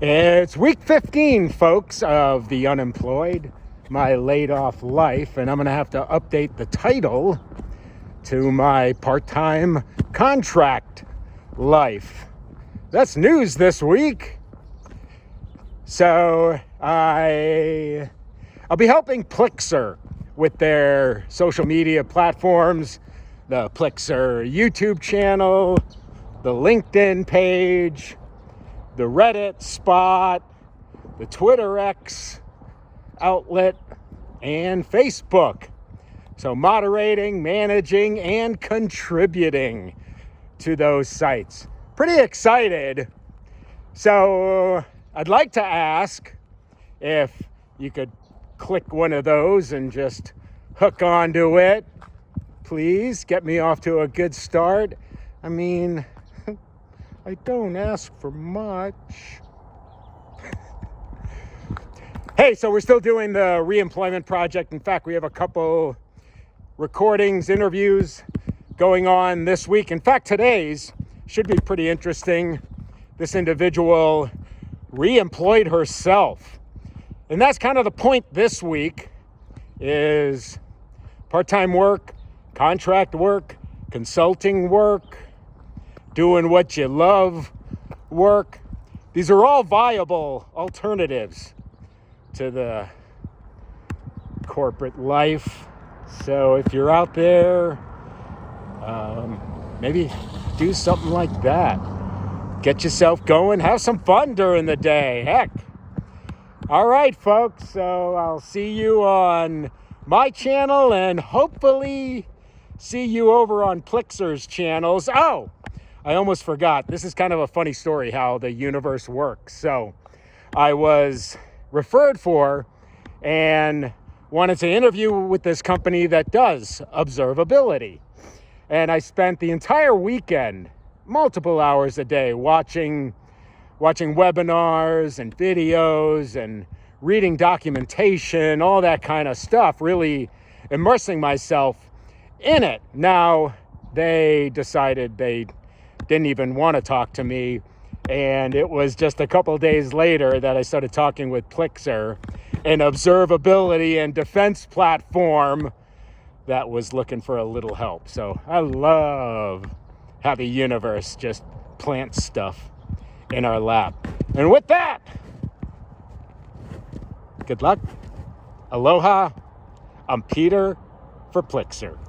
It's week 15, folks, of the Unemployed, my laid-off life, and I'm going to have to update the title to my part-time contract life. That's news this week. So I'll be helping Plixer with their social media platforms, the Plixer YouTube channel, the LinkedIn page, the Reddit spot, the Twitter X outlet, and Facebook. So moderating, managing, and contributing to those sites. Pretty excited. So I'd like to ask if you could click one of those and just hook onto it. Please get me off to a good start. I mean, I don't ask for much. Hey, so we're still doing the Reemployment Project. In fact, we have a couple recordings, interviews going on this week. In fact, today's should be pretty interesting. This individual re-employed herself. And that's kind of the point this week is part-time work, contract work, consulting work, doing what you love work. These are all viable alternatives to the corporate life. So if you're out there, maybe do something like that. Get yourself going, have some fun during the day. Heck. All right, folks. So I'll see you on my channel and hopefully see you over on Plixer's channels. Oh, I almost forgot. This is kind of a funny story how the universe works. So I was referred for and wanted to interview with this company that does observability. And I spent the entire weekend, multiple hours a day, watching webinars and videos and reading documentation, all that kind of stuff, really immersing myself in it. Now, they decided they didn't even want to talk to me. And it was just a couple of days later that I started talking with Plixer, an observability and defense platform that was looking for a little help. So I love how the universe just plants stuff in our lap. And with that, good luck. Aloha. I'm Peter for Plixer.